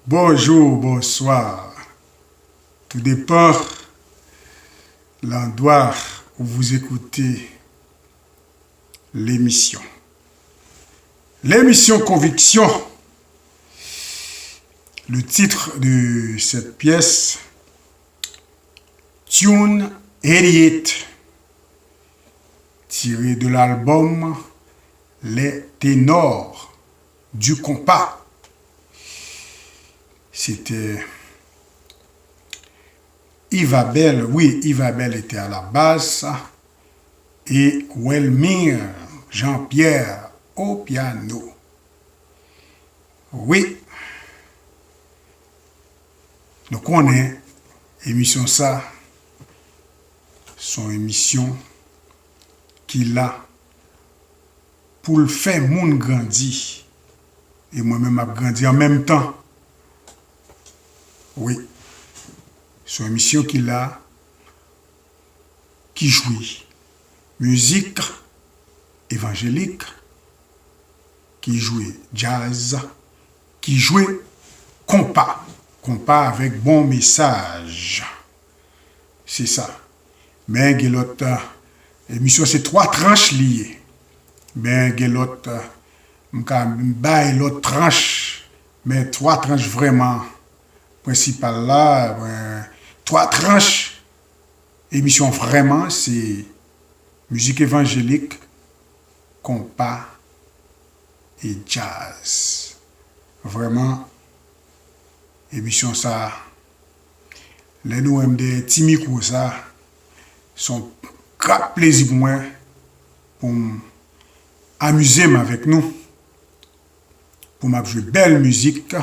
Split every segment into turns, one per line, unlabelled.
Bonjour, bonsoir. Tout dépend l'endroit où vous écoutez l'émission. L'émission Conviction. Le titre de cette pièce, Tune 88, tiré de l'album Les Ténors du Compas. C'était Yves Abel, oui, Yves Abel était à la basse, et Welmir Jean-Pierre au piano. Oui. Donc on est, émission ça, son émission qui l'a pour le faire moun grandi. Et moi-même a grandi en même temps. Oui. Son émission qui l'a, qui jouit musique évangélique, qui jouait jazz, qui jouait compas. Compas avec bon message. C'est ça. Mais l'autre émission, c'est 3 tranches liées. Mais l'autre, l'autre tranche, mais 3 tranches vraiment principales là, 3 tranches. Émission vraiment, c'est musique évangélique, compas et jazz. Vraiment, émission ça, les nous aiment des petits micros ça, sont grand plaisir pour moi, pour m'amuser avec nous, pour m'amuser belle musique,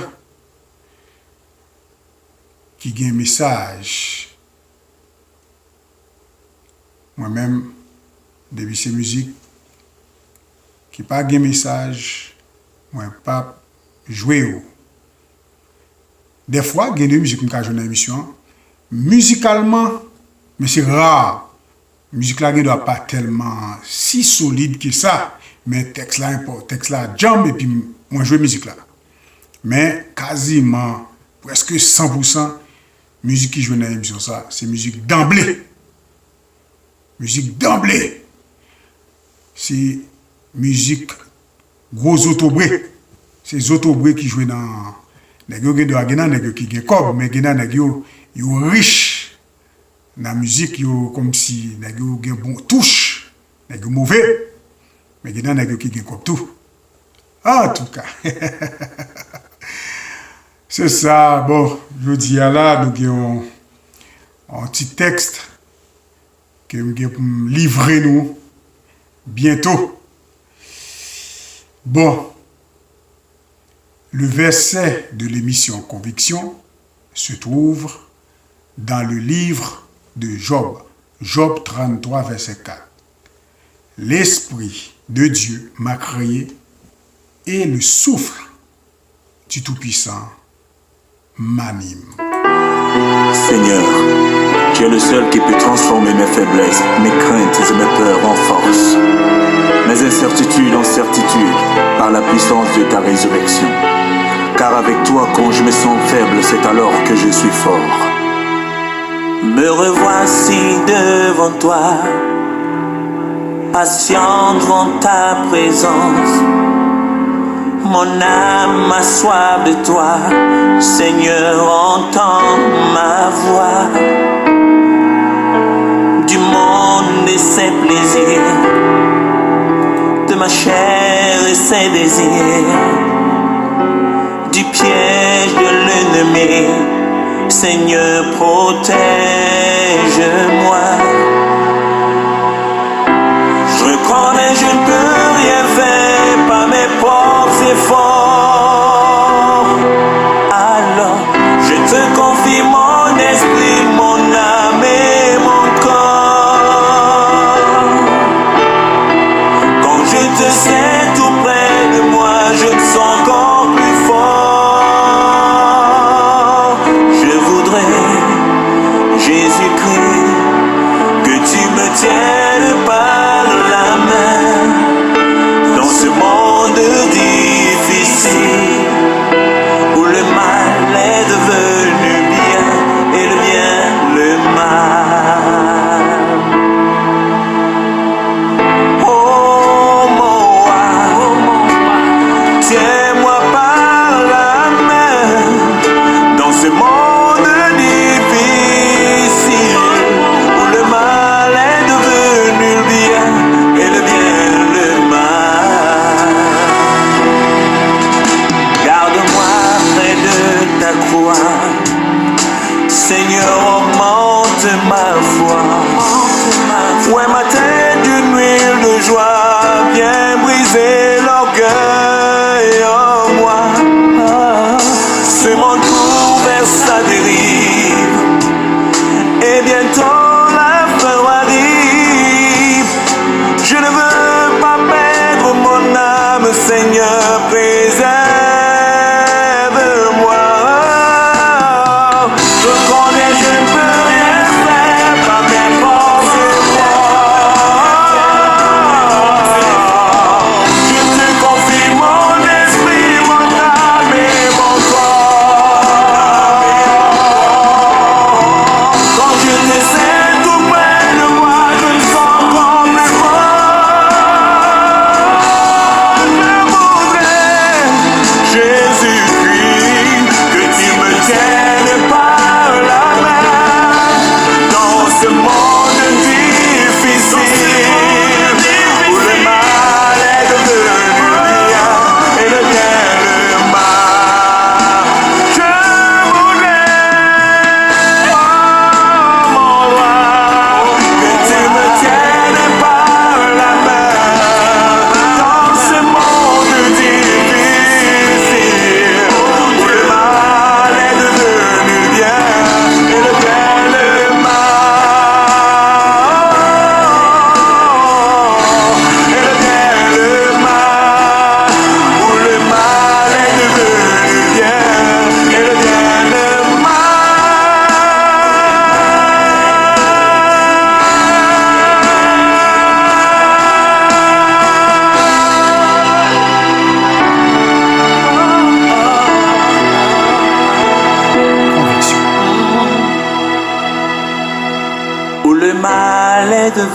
qui a un message. Moi-même, depuis ces musiques, qui pas un message, moi pas jouer. des fois, il y a des musiques qui sont dans l'émission. Musicalement, mais c'est rare. Musique là, ne doit pas tellement si solide que ça. Mais texte là, jam, et puis moi joue musique là. Mais quasiment, presque 100%, musique qui joue dans l'émission, ça, c'est musique d'emblée. Musique d'emblée. C'est musique gros autobré. C'est les autobré qui jouent dans. Les gens qui ont cob, mais les gens qui sont riches dans la musique, comme si les gens ont bon touche, les gens mauvais, mais les gens qui ont cob tout. En tout cas. C'est ça. Bon, je dis là, nous avons un petit texte que nous allons livrer nous bientôt. Bon, le verset de l'émission Conviction se trouve dans le livre de Job, Job 33, verset 4. L'Esprit de Dieu m'a créé et le souffle du Tout-Puissant m'anime.
Seigneur, tu es le seul qui peut transformer mes faiblesses, mes craintes et mes peurs en force, mes incertitudes en certitude par la puissance de ta résurrection. Car avec toi, quand je me sens faible, c'est alors que je suis fort. Me revoici devant toi, patient devant ta présence. Mon âme a soif de toi, Seigneur, entends ma voix. Du monde et ses plaisirs, de ma chair et ses désirs, du piège de l'ennemi, Seigneur, protège-moi. Je reconnais, je ne peux rien faire par mes propres efforts. Alors, je te confie mon esprit, mon âme et mon corps. Quand je te sais tout près de moi, je me sens encore plus fort. Je voudrais, Jésus-Christ, que tu me tiennes par la main dans ce monde difficile où le mal est devenu bien et le bien le mal. Oh, Moa,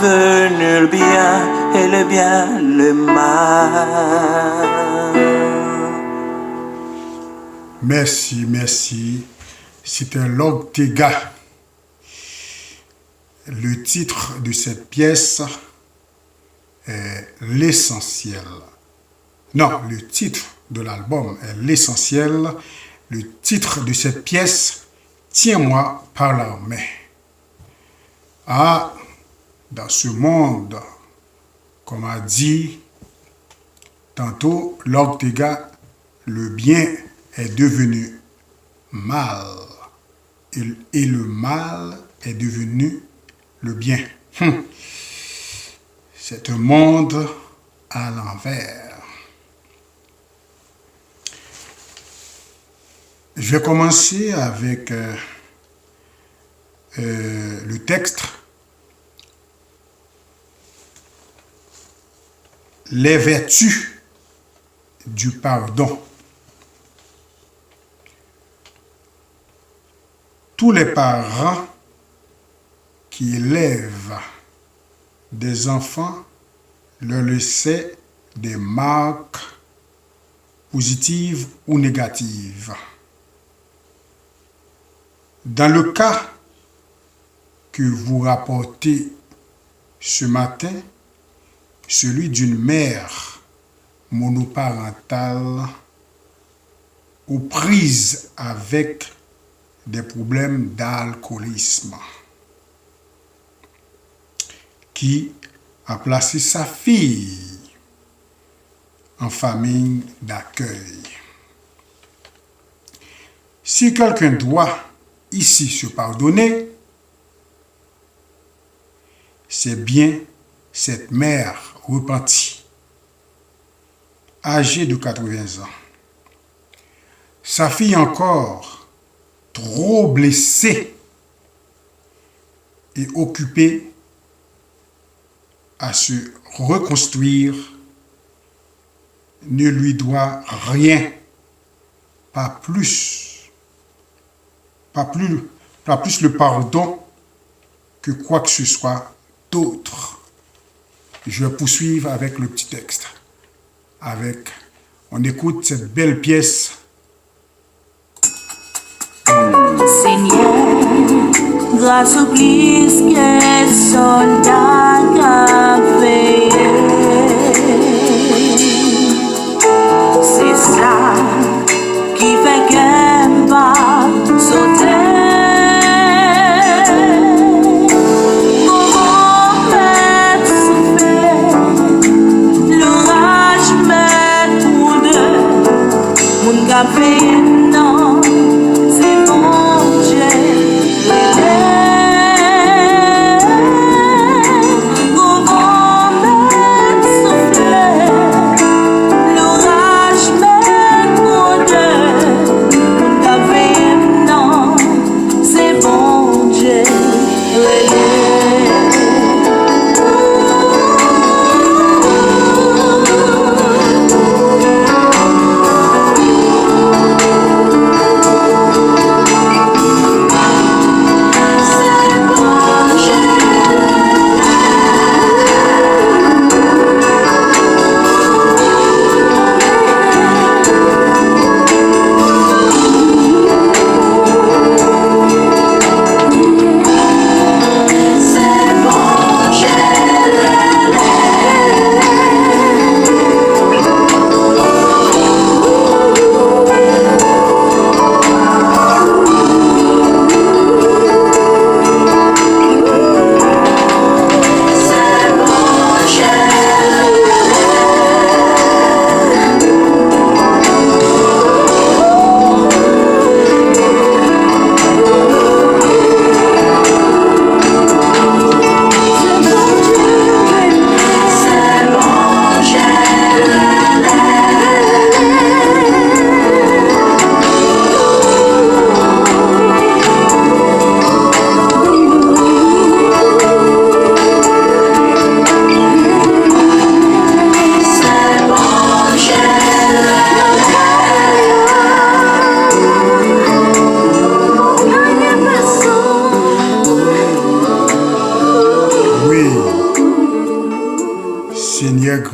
devenu le bien et le bien le mal.
Merci. C'était L'Ortega. Le titre de cette pièce est L'Essentiel. Non, le titre de l'album est L'Essentiel. Le titre de cette pièce, Tiens-moi par la main. Ah, dans ce monde, comme a dit tantôt L'Ortega, le bien est devenu mal et le mal est devenu le bien. C'est un monde à l'envers. Je vais commencer avec le texte. Les vertus du pardon. Tous les parents qui élèvent des enfants leur laissaient des marques positives ou négatives. Dans le cas que vous rapportez ce matin, celui d'une mère monoparentale aux prises avec des problèmes d'alcoolisme, qui a placé sa fille en famille d'accueil. Si quelqu'un doit ici se pardonner, c'est bien cette mère repentie, âgée de 80 ans. Sa fille encore trop blessée et occupée à se reconstruire ne lui doit rien, pas plus le pardon que quoi que ce soit d'autre. Je vais poursuivre avec le petit texte. On écoute cette belle pièce.
Seigneur, grâce au plus que soldat café. C'est ça qui fait qu'elle va sauter. Comment mettre souffler, l'orage met pour deux, mon café non. Comment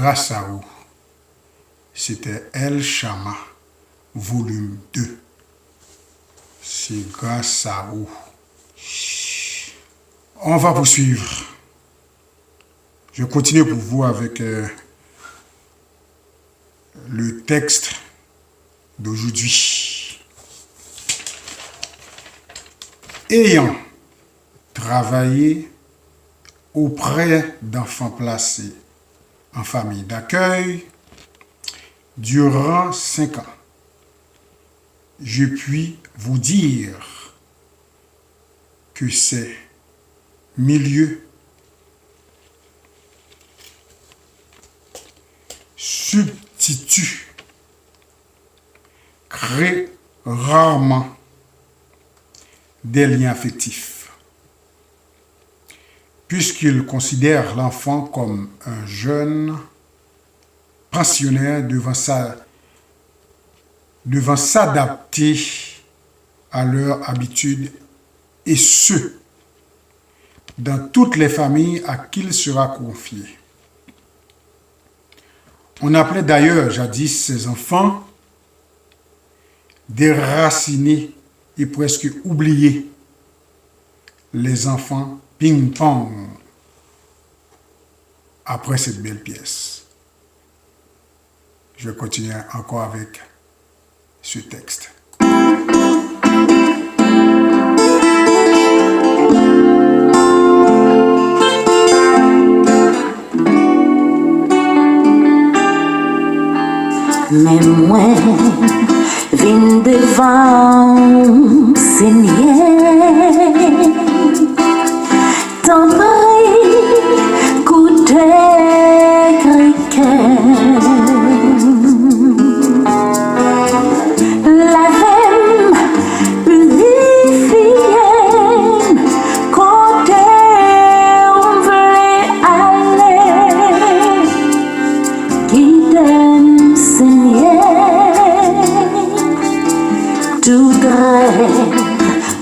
grâce à vous. C'était El Shama, volume 2. C'est grâce à vous. On va poursuivre. Je continue pour vous avec le texte d'aujourd'hui. Ayant travaillé auprès d'enfants placés en famille d'accueil durant 5 ans, je puis vous dire que ces milieux substituts créent rarement des liens affectifs, puisqu'ils considèrent l'enfant comme un jeune pensionnaire devant s'adapter à leurs habitudes, et ce, dans toutes les familles à qui il sera confié. On appelait d'ailleurs jadis ces enfants déracinés et presque oubliés, les enfants ping-pong. Après cette belle pièce, je vais continuer encore avec ce texte.
Mais moi, vin devant Seigneur, tant pis, coûter quelqu'un. La femme purifiée, côté on veut aller, guide Seigneur, tout grève,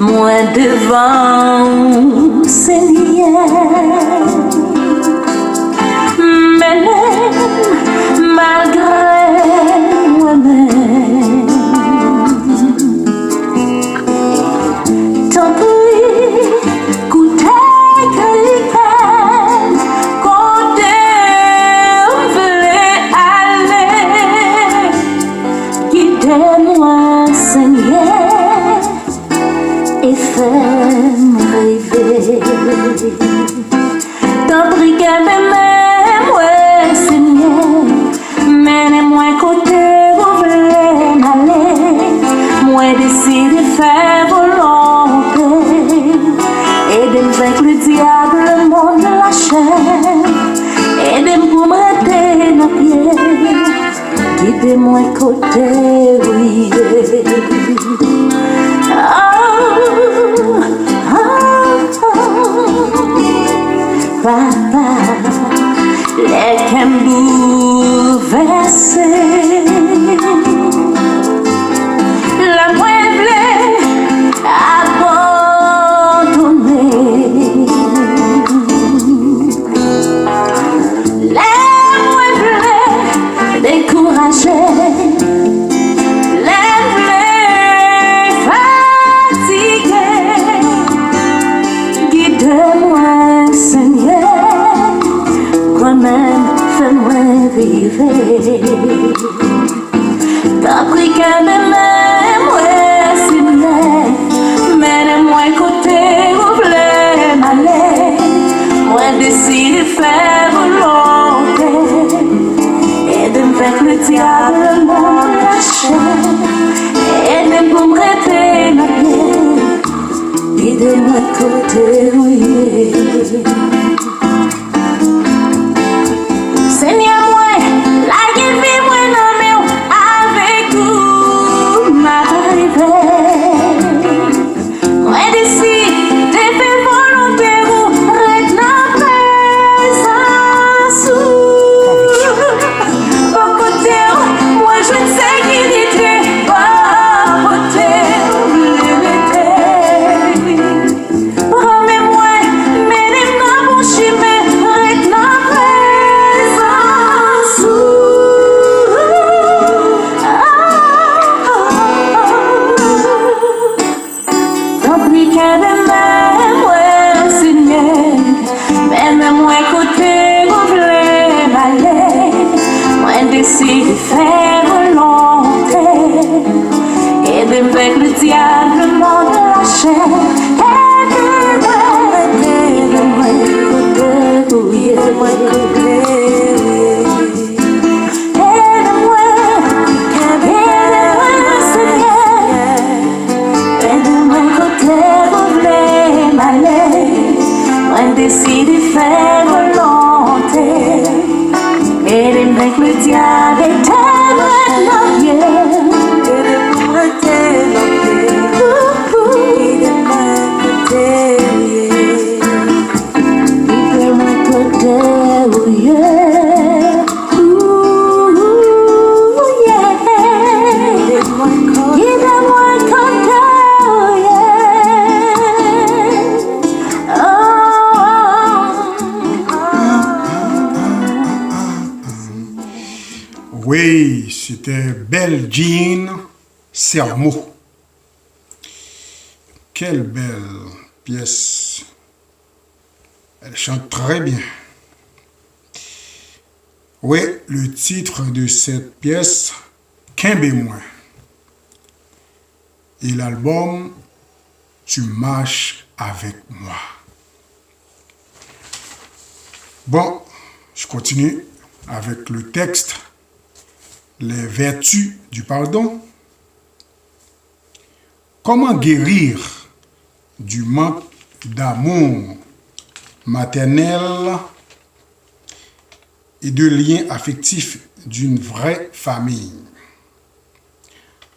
moi devant Seigneur, mais même malgré moi-même, tant pis, coûter quelqu'un, côté on veut aller, guidez-moi Seigneur, et fais-moi rêver. Tant pis qu'elle m'aime, ouais Seigneur, menez-moi côté vous voulez m'aller, moi décide de faire volonté, aidez-moi avec le diable, le monde, la chair, aidez-moi pour m'arrêter nos pieds, guidez-moi côté oui. Papa, les cambous versés, la mueble abandonnée, les muebles découragés, les fatigués, guide-moi Seigneur, moi-même fais-moi vivre. T'as pris qu'à même, ouais Seigneur, mène-moi côté où voulez m'aller, moi décide de faire volonté, aide-moi avec le diable, mon chair, aide-moi pour me prêter ma pied, guide-moi côté où il est. Seigneur, moi, la vie, moi, non, mais avec vous, m'arriver. Moi, d'ici, t'es fait volonté, vous, retenant présence. Au côté, moi, je ne sais qui n'était pas au côté, vous l'avez. Remets-moi, menez-moi, mon chien. faire volonté. Et avec le diable, monde de la chair. Décide de faire volonté. Et avec le diable est tellement bien. Et de pour le
Oui, c'était Belle Jean Sermo. Quelle belle pièce. Elle chante très bien. Oui, le titre de cette pièce, Kembe-moi. Et l'album, Tu marches avec moi. Bon, je continue avec le texte. Les vertus du pardon. Comment guérir du manque d'amour maternel et de liens affectifs d'une vraie famille?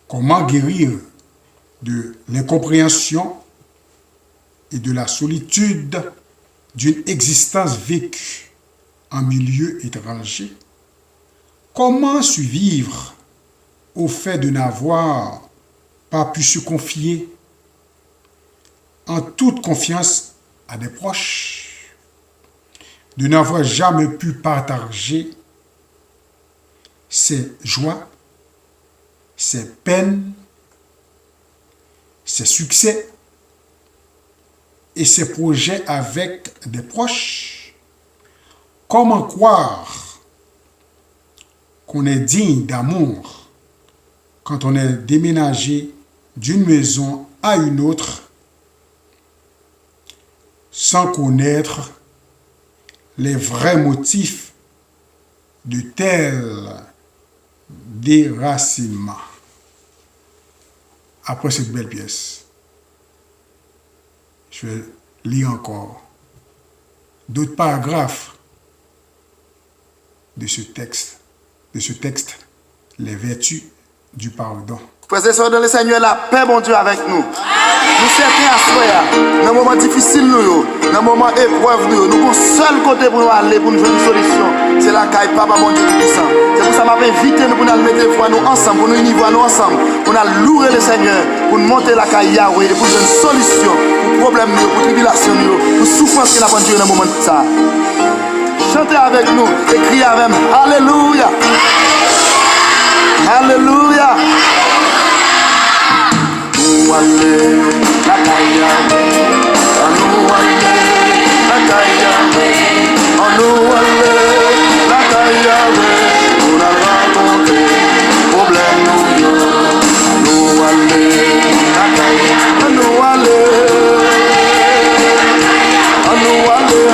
Comment guérir de l'incompréhension et de la solitude d'une existence vécue en milieu étranger? Comment survivre au fait de n'avoir pas pu se confier en toute confiance à des proches, de n'avoir jamais pu partager ses joies, ses peines, ses succès et ses projets avec des proches? Comment croire qu'on est digne d'amour quand on est déménagé d'une maison à une autre sans connaître les vrais motifs de tel déracinement? Après cette belle pièce, je vais lire encore d'autres paragraphes de ce texte, les vertus du pardon.
Frères dans le Seigneur, la paix, bon Dieu, avec nous. Nous certains à soi, dans un moment difficile, dans un moment épreuve, nous avons un seul côté pour nous aller, pour nous jouer une solution. C'est la caille, Papa, bon Dieu, tout puissant. C'est pour ça que je invité nous pour nous mettre les fois nous ensemble, pour nous unir nous ensemble, pour nous louer le Seigneur, pour nous monter la caille Yahweh, et pour jouer une solution pour problème, pour tribulation, pour souffrance qu'il a pour Dieu dans un moment de ça. Chantez avec nous et criez avec nous. Alléluia. Alléluia. Nous allons la caille. Nous allons la caille. Nous allons la caille. Nous allons rencontrer problème. Nous allons la caille. Nous allons. Nous allons.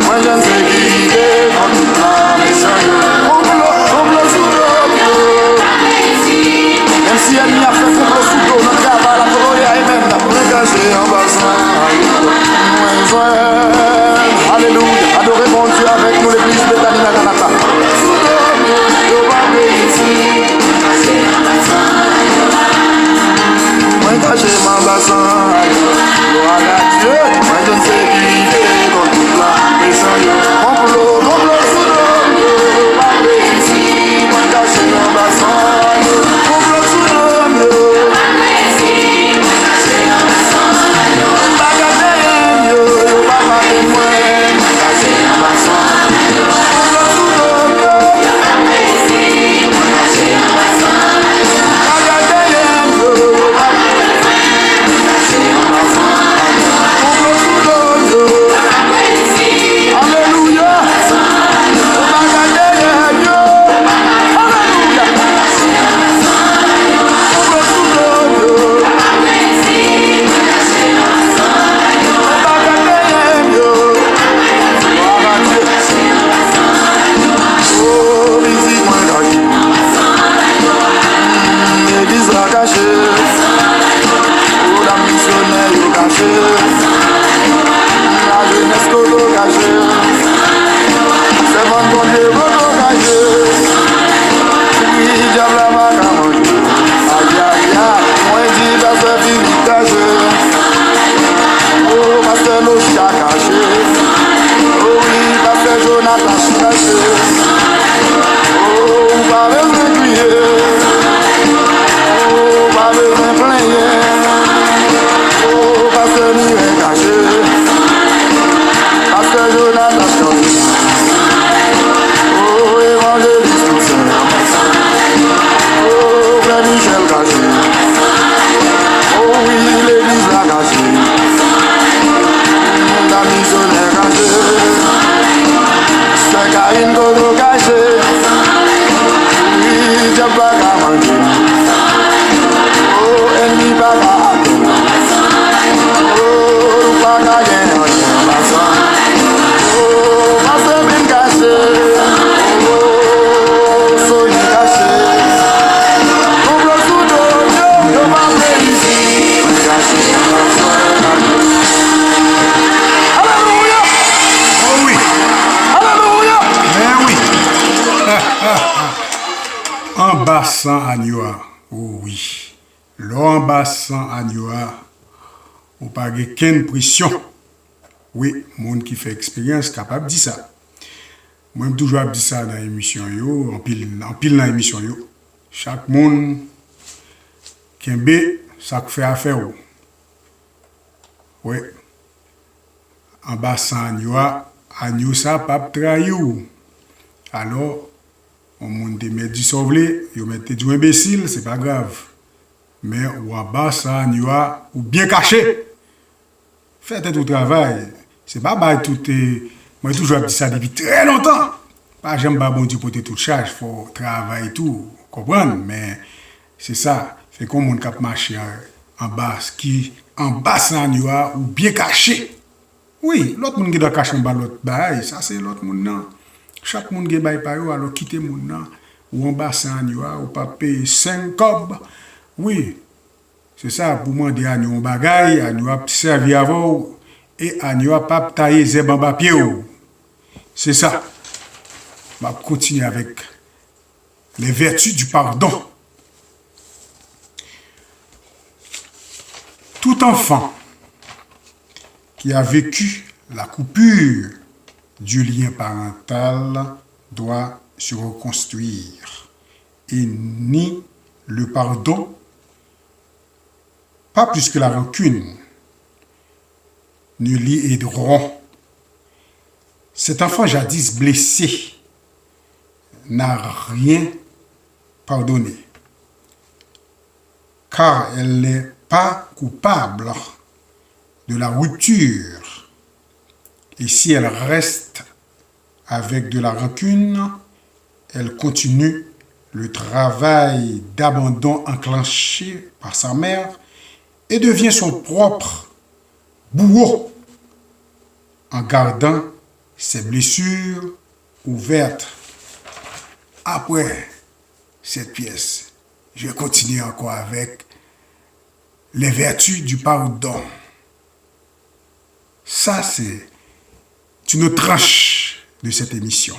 Moi je ne sais qui est dans toute la maison. Complot sous l'eau. Même si elle n'y a fait complot sous l'eau, notre travail, la colère est même la plus cachée en bassin. Alléluia, adorez mon Dieu avec nous, l'église de Tanina Kanaka. Moi caché mon bassin, gloire à Dieu, moi je ne sais qui est dans toute la maison. Complot sous l'eau, moi caché mon bassin, complot sous l'eau.
Bassin Agnoa, oh oui. L'en bassin Agnoa, ou pas qu'une pression. Oui, monde qui fait expérience capable de dire ça. Moi, je toujours dit ça dans l'émission, en pile dans l'émission. Chaque monde qui aime ça fait affaire. Oui. En bassin Agnoa, ça pas trahir. Alors, on monde met du sauvé, on met du imbécile, c'est pas grave. Mais ou à bas ça, ou bien caché. Faites tout travail. C'est pas mal tout moi toujours dit ça depuis très longtemps. Pas j'aime pas bon Dieu pour toute charge, faut travailler tout, comprendre, mais c'est ça, fait qu'on monde cap marcher en bas ça ou bien caché. Oui, l'autre monde qui doit cacher en bas l'autre bail, ça c'est l'autre monde non. Chaque monde qui bail par alors quitter monde nan ou en bas ça ou pas payer 5 cob. Oui. C'est ça pour demander à nous bagaille, à nous servir avant et à nous pas tailler zeb en bas pied. C'est ça. On va continuer avec les vertus du pardon. Tout enfant qui a vécu la coupure du lien parental doit se reconstruire. Et ni le pardon, pas plus que la rancune, ne l'y aideront. Cet enfant jadis blessé n'a rien pardonné, car elle n'est pas coupable de la rupture. Et si elle reste avec de la rancune, elle continue le travail d'abandon enclenché par sa mère et devient son propre bourreau en gardant ces blessures ouvertes. Après cette pièce, je vais continuer encore avec les vertus du pardon. Ça, c'est une tranche de cette émission.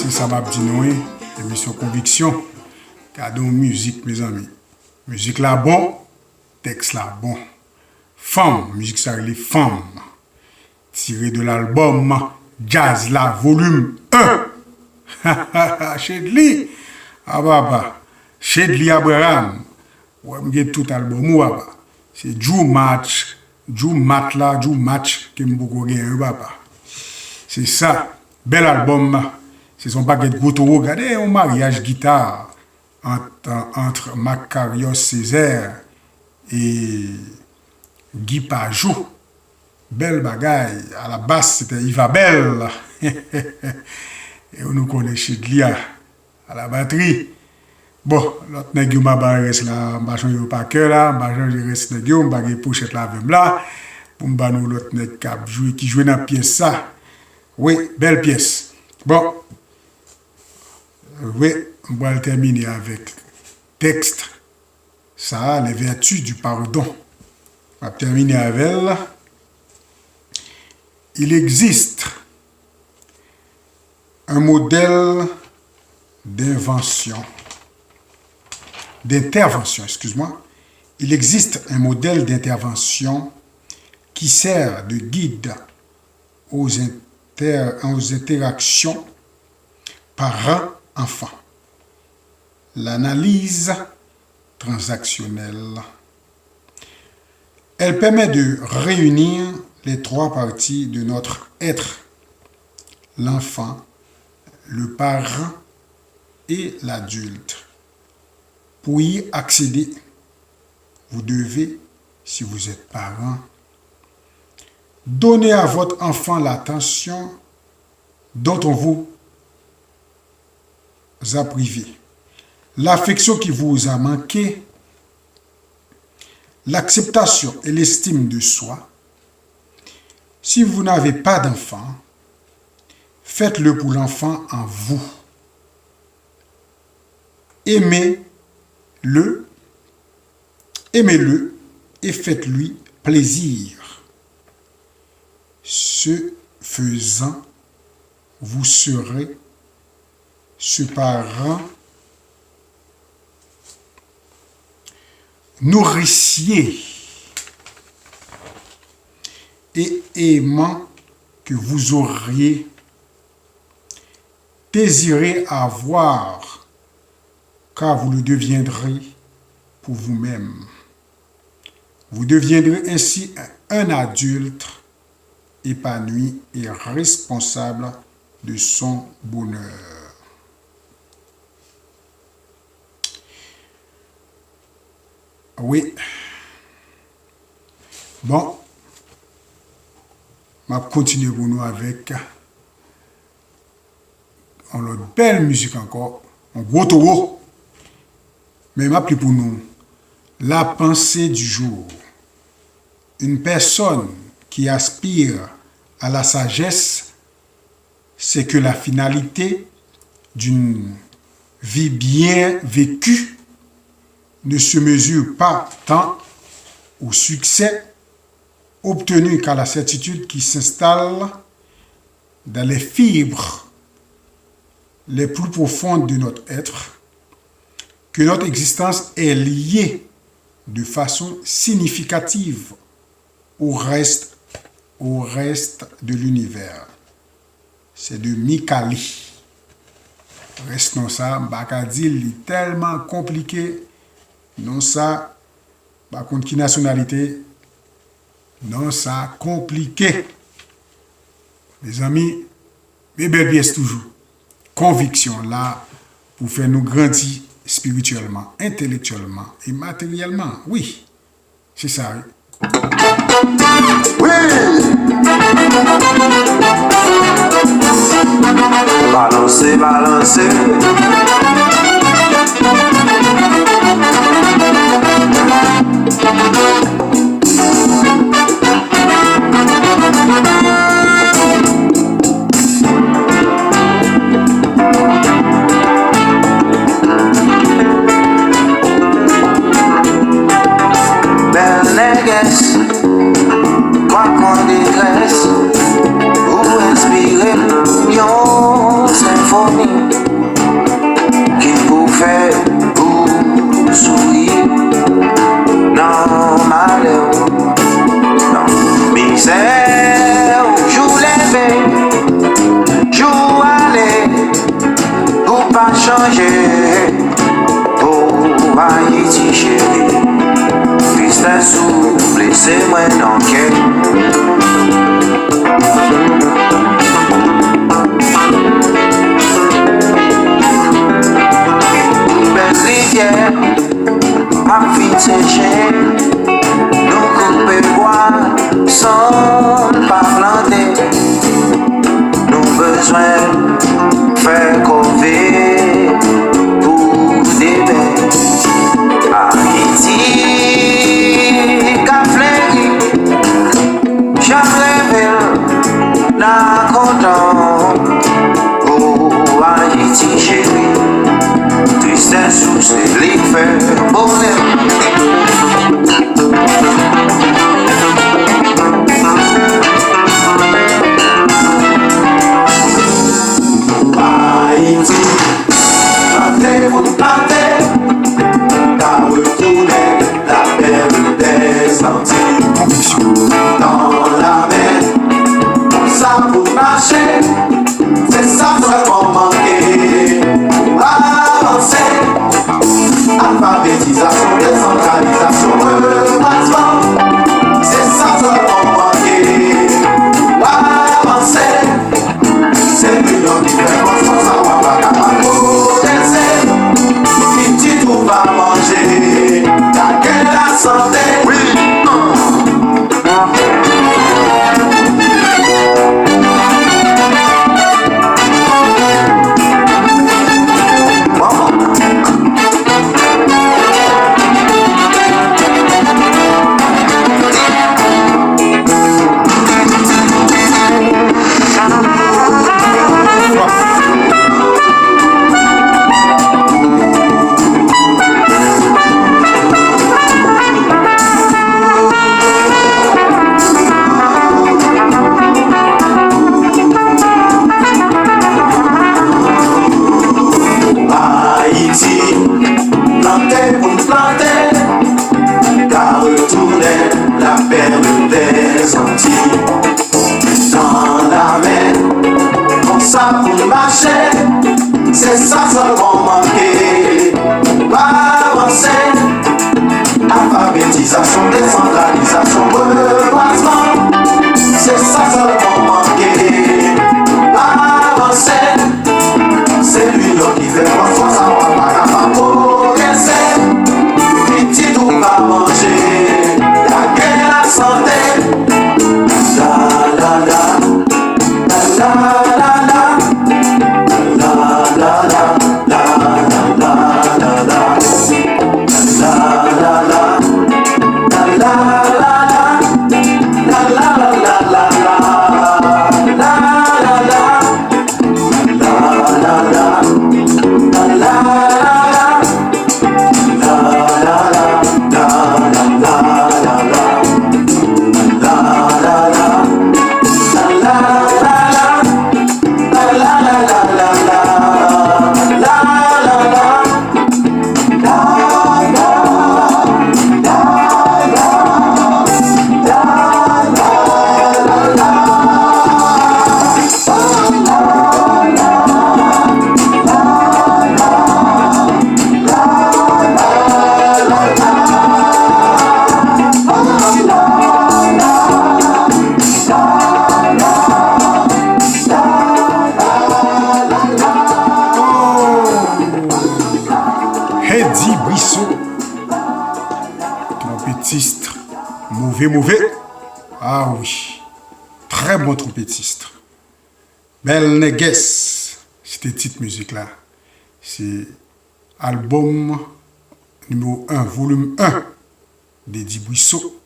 c'est ça m'a dit nous, émission Conviction. Cadeau musique, mes amis. Musique là bon, texte là bon. Femme, musique ça les femmes. Tiré de l'album Jazz là, volume 1. Chedli. Ah bah. Chedli Abraham. Ouais, m'gé tout album ou bah. C'est Jou Match que m'boko gen papa. C'est ça. Bel album. C'est son paquet de gros taureaux. Regardez un mariage guitare entre Macarios Césaire et Guy Pajot. Belle bagaille. À la basse, c'était Yvabel. Et on nous connaît chez Glia à la batterie. Bon, l'autre nèg yo m'a reste là, m'a changé pas cœur là, m'a changé reste nèg yo, m'a pochette là même là pour m'a nous l'autre nèg qui joue dans pièce ça. Oui, belle pièce. Bon. Oui, on va terminer avec texte. Ça, les vertus du pardon. On va terminer avec elle. Il existe un modèle d'intervention, excuse-moi. Il existe un modèle d'intervention qui sert de guide aux interactions parents-enfants. L'analyse transactionnelle. Elle permet de réunir les trois parties de notre être, l'enfant, le parent et l'adulte. Pour y accéder, vous devez, si vous êtes parent, donner à votre enfant l'attention dont on vous a privé, l'affection qui vous a manqué, l'acceptation et l'estime de soi. Si vous n'avez pas d'enfant, faites-le pour l'enfant en vous. Aimez-le et faites-lui plaisir. Ce faisant, vous serez ce parent nourricier et aimant que vous auriez désiré avoir, car vous le deviendrez pour vous-même. Vous deviendrez ainsi un adulte épanoui et responsable de son bonheur. Oui. Bon. Je vais continuer pour nous avec une belle musique encore, un gros taureau. Mais je vais appeler pour nous la pensée du jour. Une personne qui aspire à la sagesse, c'est que la finalité d'une vie bien vécue ne se mesure pas tant au succès obtenu qu'à la certitude qui s'installe dans les fibres les plus profondes de notre être, que notre existence est liée de façon significative au reste de l'univers. C'est de Mikali. Restons ça, Bakadil est tellement compliqué. Non ça, par contre, qui nationalité? Non ça, compliqué. Les amis, mes belles pièces toujours. Conviction là, pour faire nous grandir spirituellement, intellectuellement et matériellement. Oui, c'est ça.
Oui! Balancer, balancer. Quoi qu'on dégraisse, ou inspirer, yon symphonie.
blessé moi dans le cœur. Belle rivière, à fin sécher, nous couper bois sans pas planter. Nous besoin faire couver pour des bêtes. Haïti, qu'a fleuri, j'aime rêver la content. Oh, Haïti chérie, tristesse sous ses lits fait bonheur. Haïti, plantez-vous, plantez, car retourner la perle des Antilles. Dans la mer, ça pour marcher, c'est ça seulement manquer. Avancer, alphabétisation, décentralisation, repassement, c'est ça seulement manquer. Avancer, c'est l'union qui fait qu'on s'en va pas capable de laisser. Si tu trouves à manger, t'as que la santé. Oui. C'est ça seulement manqué. Avancer, alphabétisation, décentralisation, repassement, c'est ça seulement manqué. Avancer, c'est l'union qui fait qu'on s'en va pas capable de progresser. Petit tout va manger, y'a que la santé. La la la, la la la.
Mauvais. Ah oui. Très bon trompettiste. Belle Neges. C'était petite musique là. C'est album numéro 1, volume 1 d'Eddie Buisseau.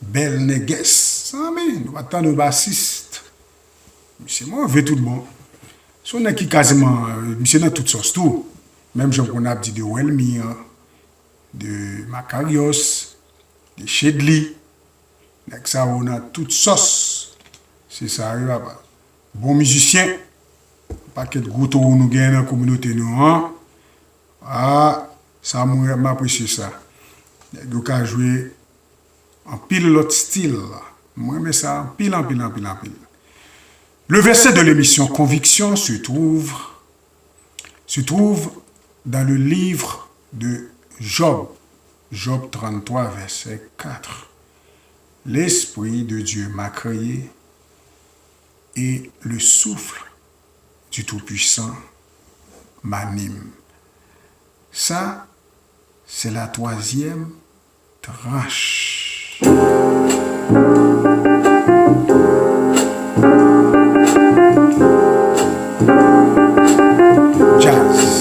Belle Neges. Ah mais nous attendons le bassiste. C'est mauvais tout le monde. Si on a qui quasiment, monsieur dans toutes sortes tout. Même gens qu'on a dit de Welmir, de Macarios, de Chedli, ça on a toutes sauces. C'est ça, bon musicien, paquet de gros tours nous gagnons dans la communauté nous. Hein? Ah, ça m'a apprécié ça. Il a joué en pile l'autre style. Moi, mais ça en pile. Le verset de l'émission Conviction se trouve dans le livre de Job. Job 33, verset 4. L'Esprit de Dieu m'a créé et le souffle du Tout-Puissant m'anime. Ça, c'est la troisième tranche. Jazz.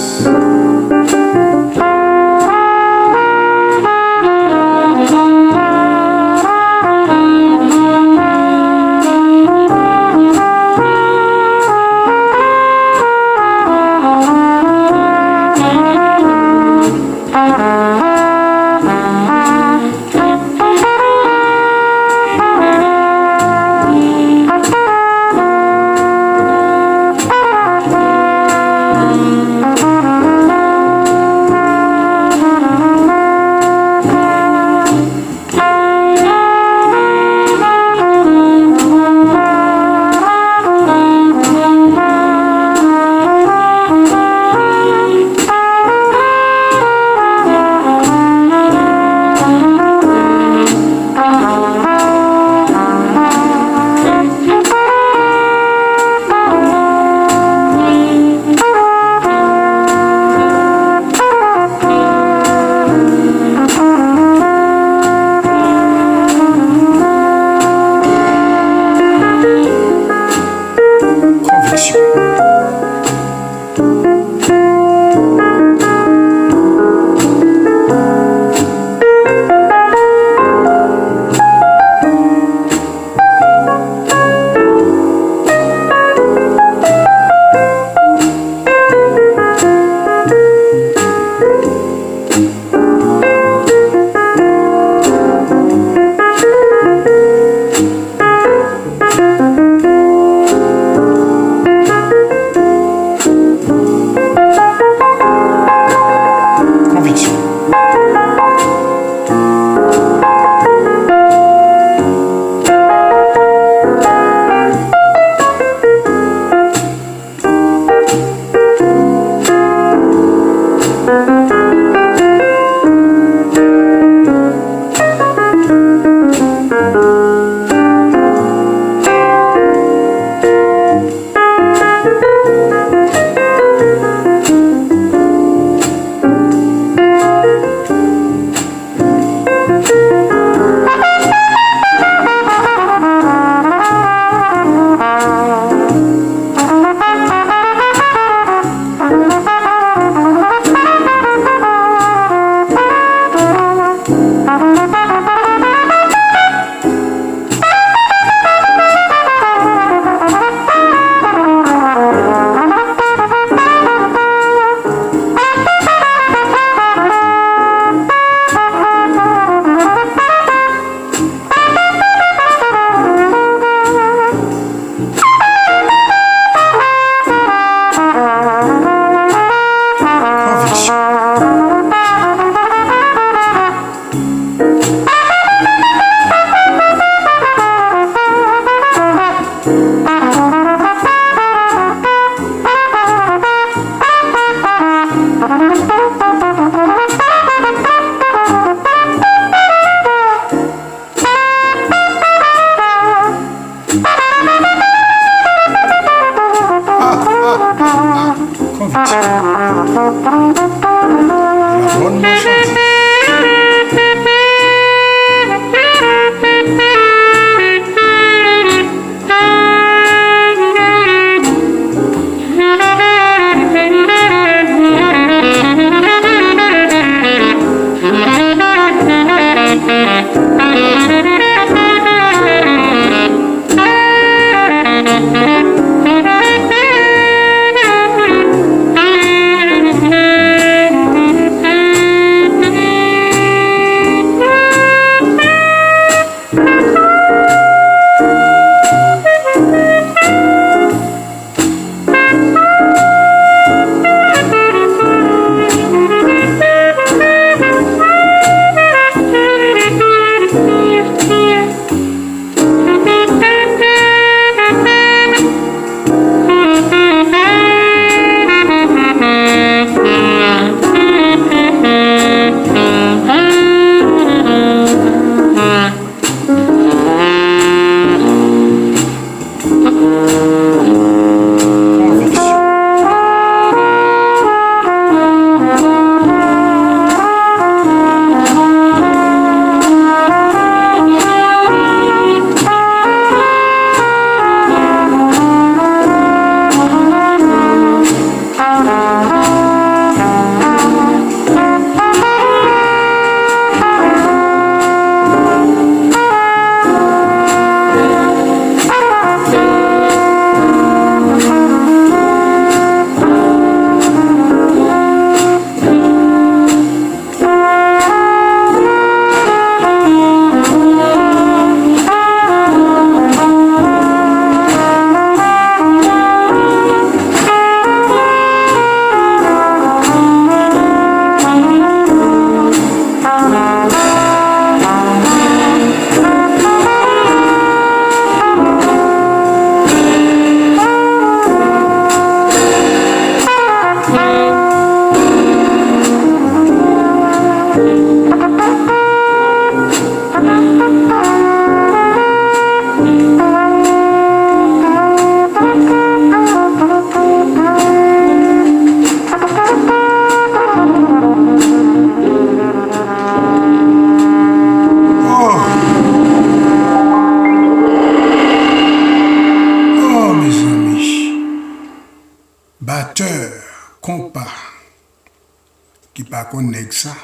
pas connaître ça.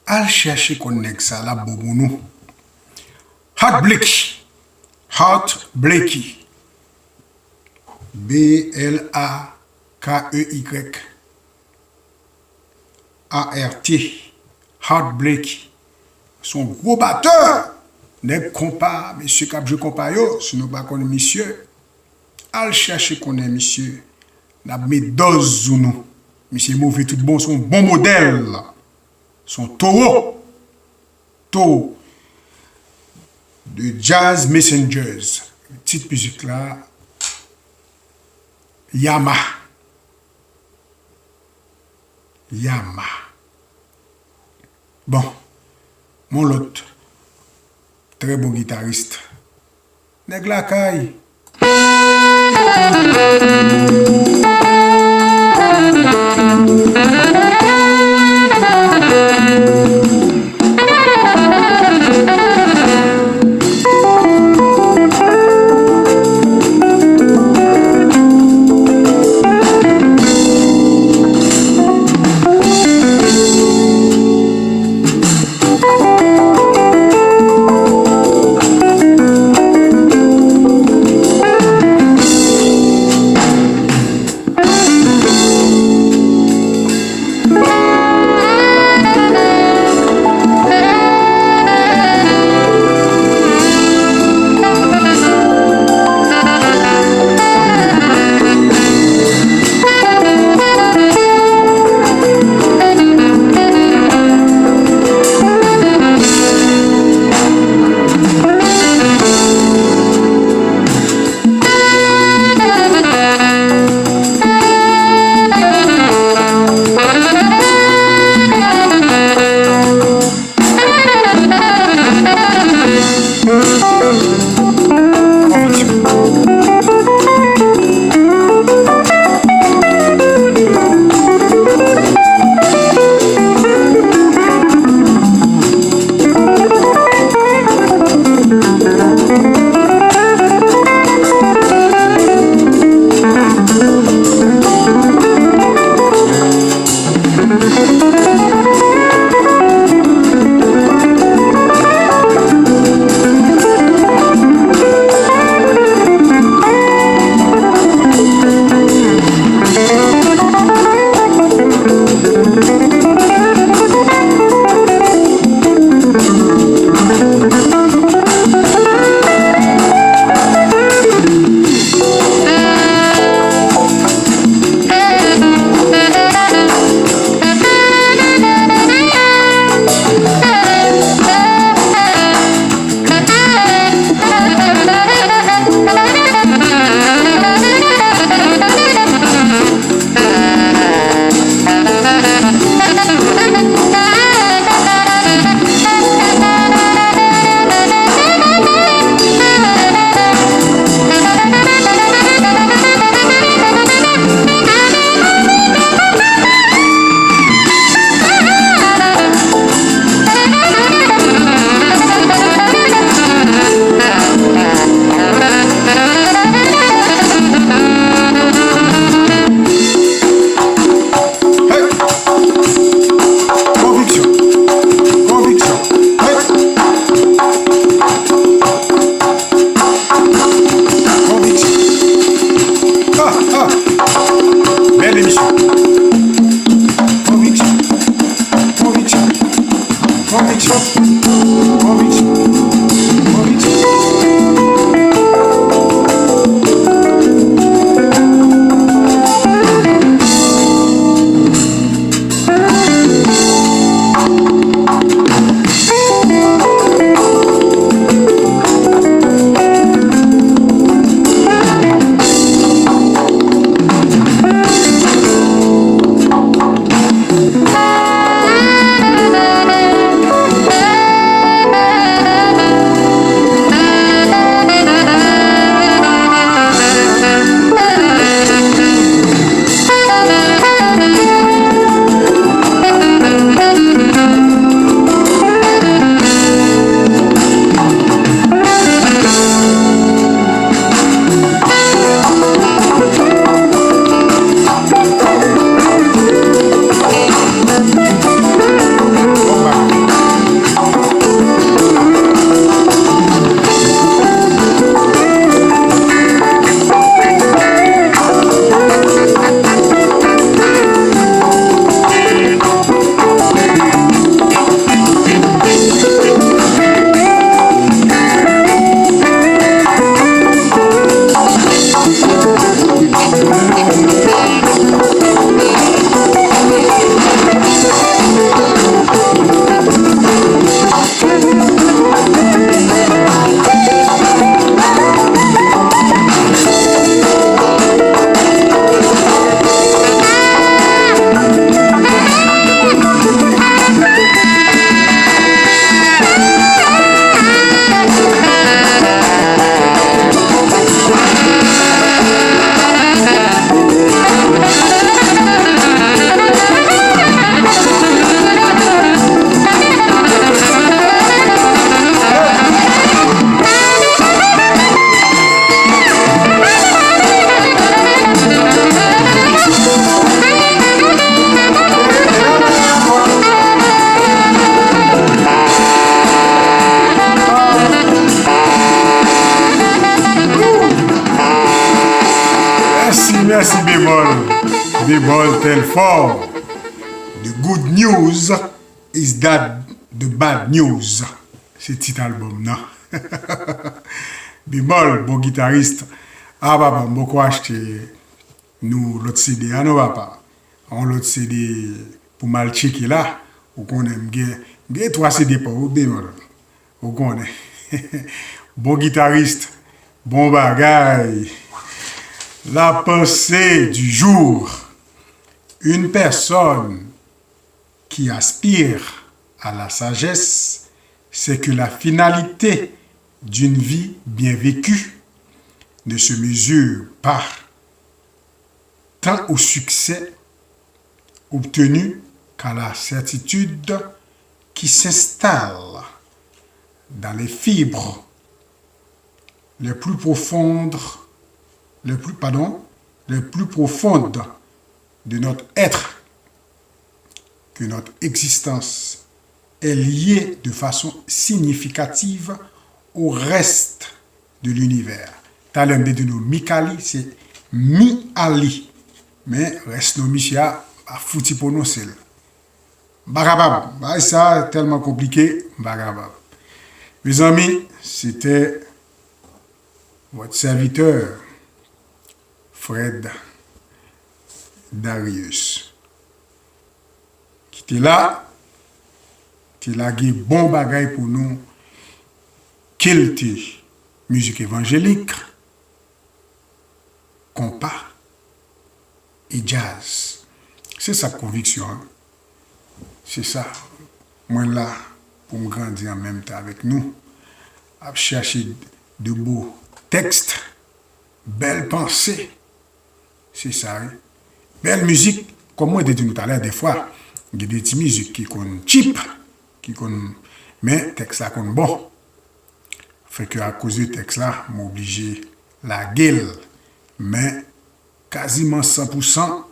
Al chercher connaître ça là pour nous. Heartbreaky. Heartbreaky. B-L-A-K-E-Y. A-R-T. Heartbreaky. Son gros batteur. N'est compas, monsieur Cap, je compare yo, si nous pas connaît monsieur. Al chercher connaît monsieur. N'a mis dose ou nous. Monsieur mauvais tout bon, son bon modèle. Son taureau. Taureau. De Jazz Messengers. Petite musique là. Yama. Bon. Mon lot. Très bon guitariste. Nèg la caille. merci Bémol. Bémol tel fort. The good news is that the bad news. C'est petit album, non? Bémol, bon guitariste. Ah, papa, beaucoup acheté nous l'autre CD. Ah, non, papa. On l'autre CD pour mal checker là. Ou qu'on aime bien. Bien 3 CD pour vous, Bémol. Ou qu'on est. Bon guitariste. Bon bagaille. La pensée du jour. Une personne qui aspire à la sagesse, c'est que la finalité d'une vie bien vécue ne se mesure pas tant au succès obtenu qu'à la certitude qui s'installe dans les fibres les plus profondes, les plus profondes de notre être, que notre existence est liée de façon significative au reste de l'univers. Talem de nous Mikali, c'est Mi-Ali. Mais reste nos Michia à fouti pour nous seul. Bagabab. Ça, tellement compliqué. Bagabab. Mes amis, c'était votre serviteur, Fred Darius, qui était là, qui a dit bon bagay pour nous, qu'il était musique évangélique, compas et jazz. C'est sa conviction. Hein? C'est ça. Moi là, pour me grandir en même temps avec nous, à chercher de beaux textes, belles pensées. C'est ça. Hein? Belle musique, comme moi, je dit tout à l'heure, des fois, il y a des petites musiques qui sont cheap, mais texte là, sont bon. Fait que à cause du texte là, m'obligé la gueule, mais quasiment 100%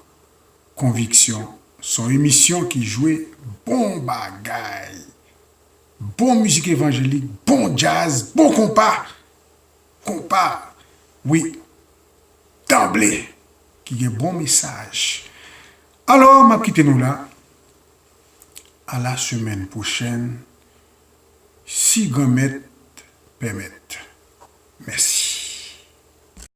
conviction. Son émission qui jouait bon bagaille, bon musique évangélique, bon jazz, bon compas, oui, d'emblée, qui est bon message. Alors, m'a quitté nous là, à la semaine prochaine, si Gomet permet. Merci.